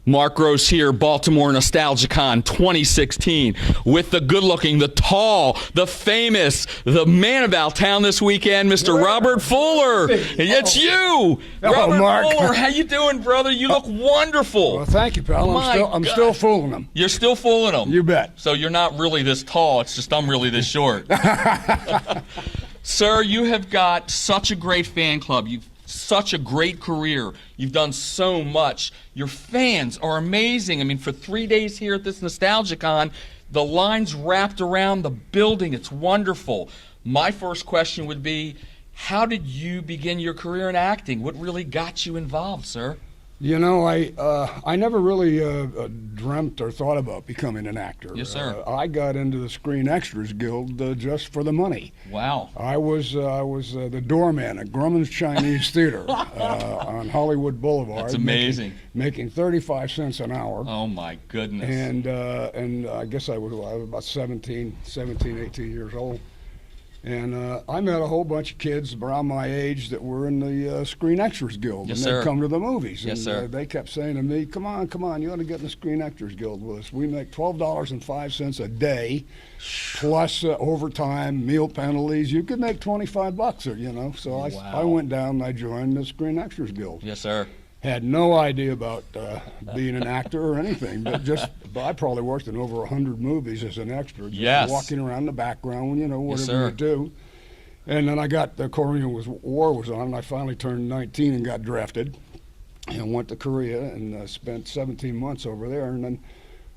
Mark Gross here, Baltimore Nostalgicon 2016, with the good-looking, the tall, the famous, the man about town this weekend, Mr. Robert Fuller. It's you, Robert Mark. Fuller. How you doing, brother? You look wonderful. Well, thank you, pal. I'm still fooling them. You're still fooling them. You bet. So you're not really this tall. It's just I'm really this short. Sir, you have got such a great fan club. You've such a great career. You've done so much. Your fans are amazing. I mean, for 3 days here at this Nostalgicon, the line's wrapped around the building. It's wonderful. My first question would be, how did you begin your career in acting? What really got you involved, sir? You know, I never really dreamt or thought about becoming an actor. Yes, sir. I got into the Screen Extras Guild just for the money. Wow. I was the doorman at Grumman's Chinese Theater on Hollywood Boulevard. That's amazing. Making 35 cents an hour. Oh my goodness. And I guess I was about 17, 18 years old. And I met a whole bunch of kids around my age that were in the Screen Extras Guild. Yes, and sir. they'd come to the movies. Yes, and, sir. They kept saying to me, come on, you ought to get in the Screen Extras Guild with us. We make $12.05 a day, plus overtime, meal penalties. You could make $25, or, you know. So I went down and I joined the Screen Extras Guild. Yes, sir. Had no idea about being an actor or anything, but I probably worked in over 100 movies as an extra, just walking around the background, you know, whatever you do. And then I got the Korean War was on, and I finally turned 19 and got drafted, and went to Korea and spent 17 months over there. And then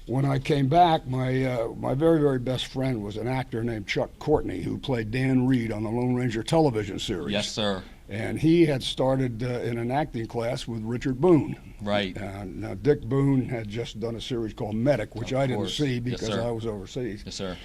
when I came back, my very, very best friend was an actor named Chuck Courtney, who played Dan Reed on the Lone Ranger television series. Yes, sir. And he had started in an acting class with Richard Boone. Right. Now, Dick Boone had just done a series called Medic, which I didn't see because Yes, I was overseas. Yes, sir.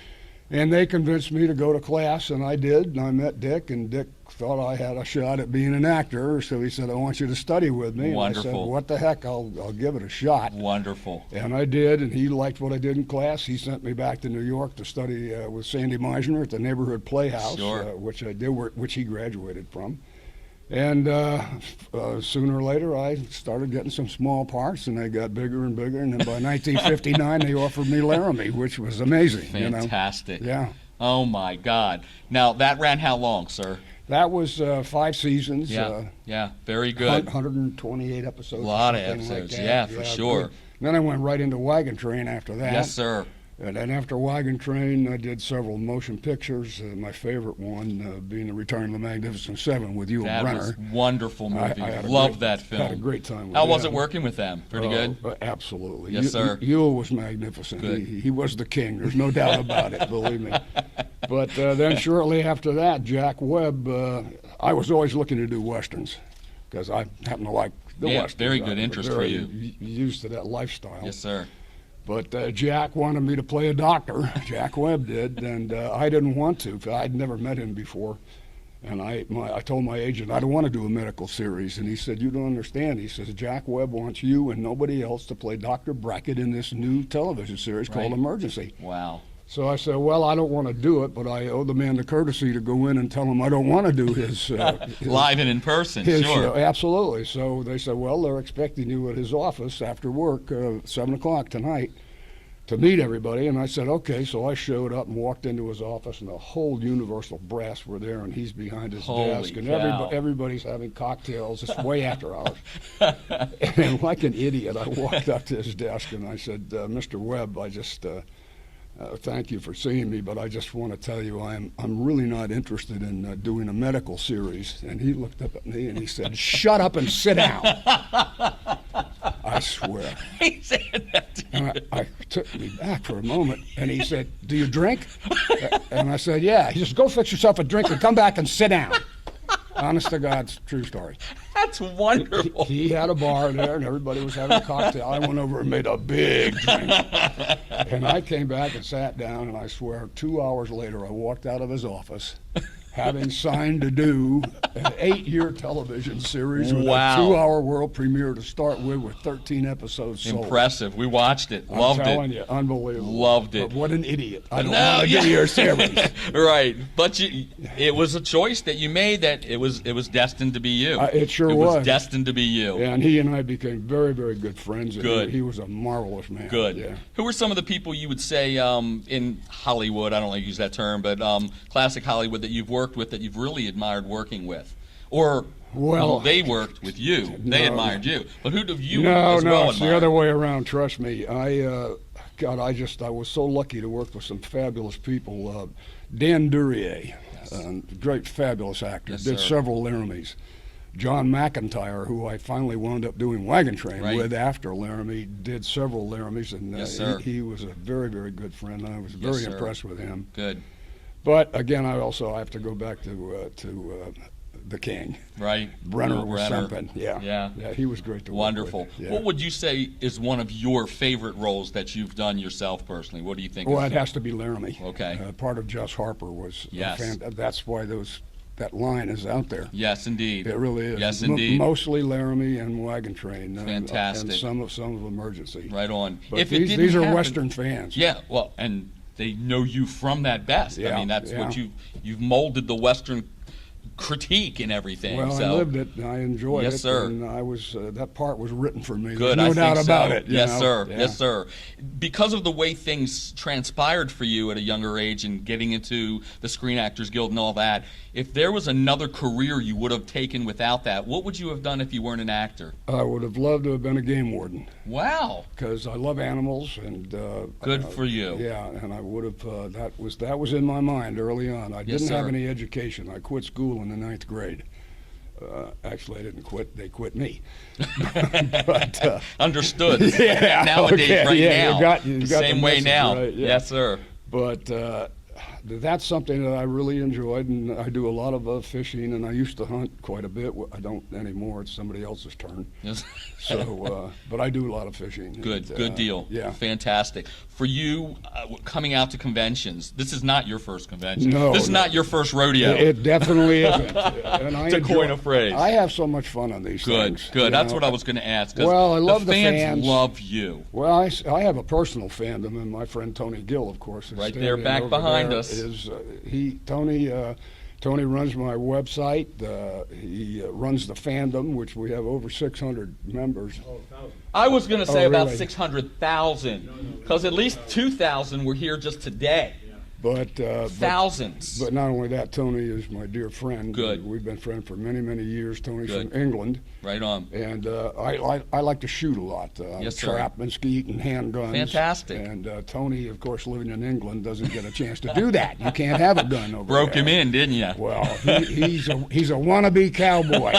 And they convinced me to go to class, and I did. And I met Dick, and Dick thought I had a shot at being an actor, so he said, I want you to study with me. Wonderful. And I said, what the heck, I'll give it a shot. Wonderful. And I did, and he liked what I did in class. He sent me back to New York to study with Sandy Meisner at the Neighborhood Playhouse, which I did, which he graduated from. And sooner or later, I started getting some small parts, and they got bigger and bigger. And then by 1959, they offered me Laramie, which was amazing. Fantastic. You know? Yeah. Oh, my God. Now, that ran how long, sir? That was 5 seasons. Yeah, very good. 128 episodes. A lot of episodes, like for sure. Good. Then I went right into Wagon Train after that. Yes, sir. And then after Wagon Train, I did several motion pictures. My favorite one being The Return of the Magnificent Seven with Yul Brynner. That was a wonderful movie. I Loved that film. Had a great time with How them. was it working with them? Pretty good? Absolutely. Yes, sir. Yul was magnificent. He was the king. There's no doubt about it, believe me. But then shortly after that, Jack Webb, I was always looking to do Westerns because I happen to like the Westerns. Very good interest for you. Used to that lifestyle. Yes, sir. But Jack wanted me to play a doctor. Jack Webb did, and I didn't want to. I'd never met him before. And I told my agent, I don't want to do a medical series. And he said, you don't understand. He says, Jack Webb wants you and nobody else to play Dr. Brackett in this new television series called Emergency. Wow. So I said, well, I don't want to do it, but I owe the man the courtesy to go in and tell him I don't want to do his live and in person, sure. Show. Absolutely. So they said, well, they're expecting you at his office after work, 7 o'clock tonight, to meet everybody. And I said, okay. So I showed up and walked into his office, and the whole Universal brass were there, and he's behind his desk, and everybody's having cocktails. It's way after hours. And like an idiot, I walked up to his desk, and I said, Mr. Webb, I just... thank you for seeing me, but I just want to tell you I'm really not interested in doing a medical series. And he looked up at me and he said, shut up and sit down. I swear. He said that to you. And I took me back for a moment, and he said, do you drink? And I said, yeah. He says, go fix yourself a drink and come back and sit down. Honest to God, true story. That's wonderful. He had a bar there, and everybody was having a cocktail. I went over and made a big drink. And I came back and sat down, and I swear 2 hours later, I walked out of his office, having signed to do an 8-year television series with Wow. a 2-hour world premiere to start with 13 episodes sold. Impressive. We watched it. I'm Loved telling it. you, unbelievable. Loved it. But what an idiot. I don't No, want to yeah. do your series. Right. But it was a choice that you made that it was destined to be you. It sure It was was. destined to be you. And he and I became very, very good friends. And Good. He was a marvelous man. Good. Yeah. Who are some of the people you would say in Hollywood, I don't like to use that term, but classic Hollywood that you've worked with that you've really admired working with? Or Well, they worked with you. They No. admired you. But who have you No, as no, well it's admired? the other way around. Trust me. I was so lucky to work with some fabulous people. Dan Duryea, great, fabulous actor, Yes, did sir. several Laramies. John McIntyre, who I finally wound up doing Wagon Train Right. with after Laramie, did several Laramies, and Yes, sir. he was a very, very good friend. I was Yes, very sir. impressed with him. Good. But again, I have to go back to the King. Right. Brenner Lou was something. Yeah. Yeah. He was great to work Wonderful. with. Yeah. What would you say is one of your favorite roles that you've done yourself personally? What do you think? Well, is- it has to be Laramie. Okay. Part of Jess Harper was. Yes. That's why that line is out there. Yes, indeed. It really is. Yes, indeed. Mostly Laramie and Wagon Train. Fantastic. And some of Emergency. Right on. But If it these didn't are happen- Western fans. Yeah, well, and they know you from that best. I Yeah, mean, that's yeah. what you've molded the Western critique and everything. Well, so. I lived it. And I enjoyed it. Yes, sir. And I was that part was written for me. Good, There's no I doubt think about so. it. you Yes, know? sir. Yeah. Yes, sir. Because of the way things transpired for you at a younger age and getting into the Screen Actors Guild and all that, if there was another career you would have taken without that, what would you have done if you weren't an actor? I would have loved to have been a game warden Wow. because I love animals and. Good for you. Yeah, and I would have. That was in my mind early on. I Yes, didn't have sir. any education. I quit school in the 9th grade. Actually, I didn't quit. They quit me. but Understood. Yeah, Nowadays, okay, right yeah, now. you got the Same way message, now. right, yeah. Yes, sir. but that's something that I really enjoyed, and I do a lot of fishing, and I used to hunt quite a bit. I don't anymore. It's somebody else's turn. Yes. So, but I do a lot of fishing. Good, and, good deal. Yeah. Fantastic. For you, coming out to conventions, this is not your first convention. No, This is no. not your first rodeo. It definitely isn't. And I To coin a phrase. I have so much fun on these Good, things. good. you That's know. what I was going to ask. 'cause Well, I love the fans fans. love you. Well, I have a personal fandom, and my friend Tony Gill, of course, is Right there, standing back over behind there, us. Is Tony runs my website. He runs the fandom, which we have over 600 members. I was going to say about really? 600,000, because at least 2,000 were here just today. But Thousands. But not only that, Tony is my dear friend. Good. We've been friends for many, many years. Tony's Good. from England, Right on. and I like to shoot a lot. Yes, sir. Trap and skeet and handguns. Fantastic. And Tony, of course, living in England, doesn't get a chance to do that. You can't have a gun over Broke there. him in, didn't you? Well, he's a wannabe cowboy.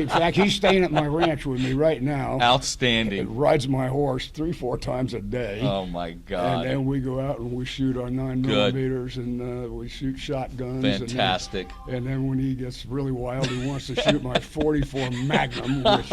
In fact, he's staying at my ranch with me right now. Outstanding. And rides my horse 3-4 times a day. Oh, my And God. then we go out and we shoot our 9mm and we shoot shotguns. Fantastic. And then when he gets really wild, he wants to shoot my 44 Magnum. Which,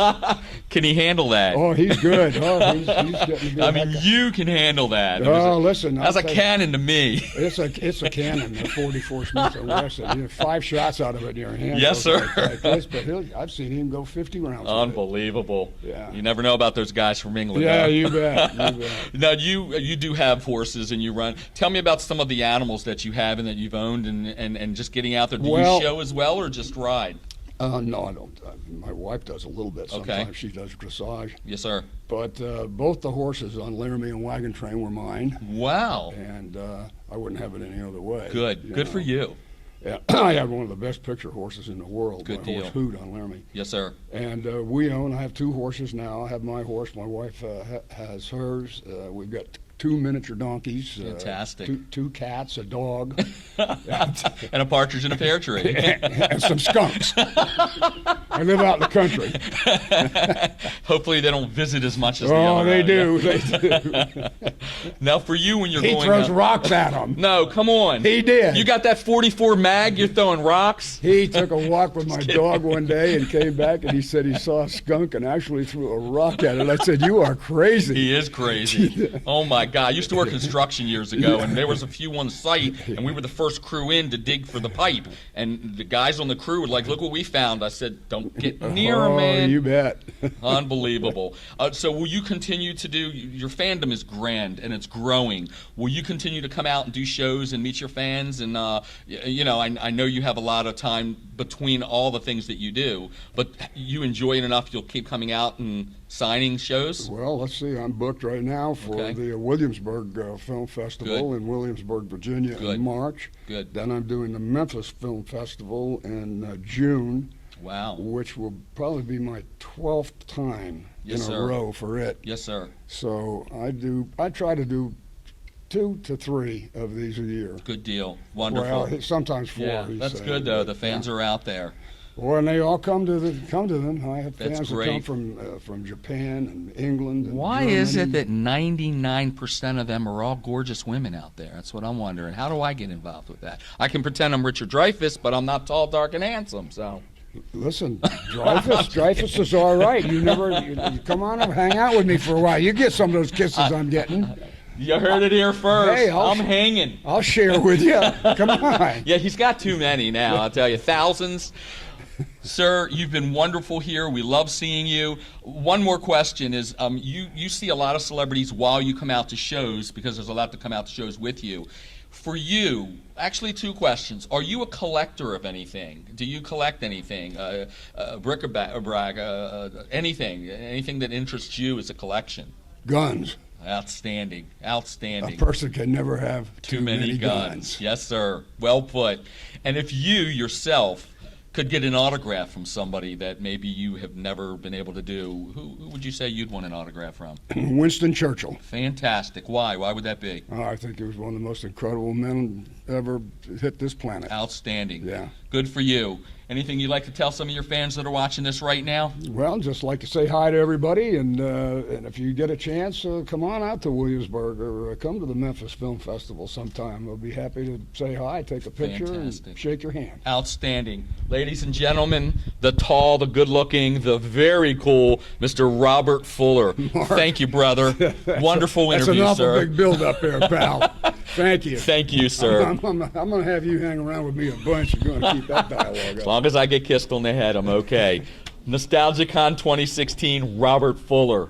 Can he handle that? oh, he's good. Oh, he's getting good. I mean, you can handle that. Oh, listen. That's I'll a tell you, cannon to me. It's a cannon, the 44 Smith & Wesson. You have 5 shots out of it in your hand. Yes, goes sir. like this, but I've seen him go 50 rounds. with it. Unbelievable. Yeah. You never know about those guys from England. Yeah, huh? you bet. You bet. Now you do have horses and you run. Tell me about some of the animals that you have and that you've owned and just getting out there. Do Well- you show as well or just ride? No, I don't. My wife does a little bit. Sometimes Okay. she does dressage. Yes, sir. But both the horses on Laramie and Wagon Train were mine, Wow. and I wouldn't have it any other way. Good. Good for know. you. Yeah, I have one of the best picture horses in the world. Good my deal. horse Hoot on Laramie. Yes, sir. And I have 2 horses now. I have my horse. My wife has hers. We've got 2 miniature donkeys. Fantastic. Two cats, a dog, And a partridge in a pear tree. and some skunks. I live out in the country. Hopefully they don't visit as much as the Oh, other they one. do. They do. Now for you when you're He going throws up- rocks at them. No, come on. He did. You got that 44 mag, you're throwing rocks? He took a walk with my dog one day and came back, and he said he saw a skunk and actually threw a rock at it. I said, "You are crazy." He is crazy. Oh my my God. I used to work construction years ago, and there was a few on site, and we were the first crew in to dig for the pipe. And the guys on the crew were like, look what we found. I said, don't get near 'em, man. You bet. Unbelievable. So will you continue to do, your fandom is grand, and it's growing. Will you continue to come out and do shows and meet your fans? And, you know, I know you have a lot of time between all the things that you do, but you enjoy it enough you'll keep coming out and signing shows? Well, let's see. I'm booked right now for the Williamsburg Film Festival in Williamsburg, Virginia in March. Good. Then I'm doing the Memphis Film Festival in June. Wow. Which will probably be my 12th time in a row for it. Yes, sir. So I try to do 2 to 3 of these a year. Good deal. Wonderful. Well, sometimes 4. Yeah, that's good though. The fans are out there. Well, and they all come to them. I have That's fans that great. come from Japan and England. And Why Germany. is it that 99% of them are all gorgeous women out there? That's what I'm wondering. How do I get involved with that? I can pretend I'm Richard Dreyfuss, but I'm not tall, dark, and handsome. So. Listen, Dreyfuss is all right. You come on up, hang out with me for a while. You get some of those kisses I'm getting. You heard it here first. Hey, I'm hanging. I'll share with you. Come on. Yeah, he's got too many now, I'll tell you. Thousands. Sir, you've been wonderful here. We love seeing you. One more question is, you see a lot of celebrities while you come out to shows, because there's a lot to come out to shows with you. For you, actually 2 questions. Are you a collector of anything? Do you collect anything? Bric-a-brac, anything that interests you as a collection? Guns. Outstanding. Outstanding. A person can never have too many guns. Yes, sir. Well put. And if you yourself could get an autograph from somebody that maybe you have never been able to do, who would you say you'd want an autograph from? Winston Churchill. Fantastic. Why? Why would that be? Oh, I think he was one of the most incredible men ever hit this planet. Outstanding. Yeah. Good for you. Anything you'd like to tell some of your fans that are watching this right now? Well, just like to say hi to everybody, and if you get a chance, come on out to Williamsburg or come to the Memphis Film Festival sometime. We'll be happy to say hi, take a picture, Fantastic. And shake your hand. Outstanding. Ladies and gentlemen, the tall, the good-looking, the very cool Mr. Robert Fuller. Mark. Thank you, brother. Wonderful interview, that's an sir. awful big build-up there, pal. Thank you. Thank you, sir. I'm going to have you hang around with me a bunch. You're going to keep that dialogue As up. long as I get kissed on the head, I'm okay. NostalgiaCon 2016, Robert Fuller.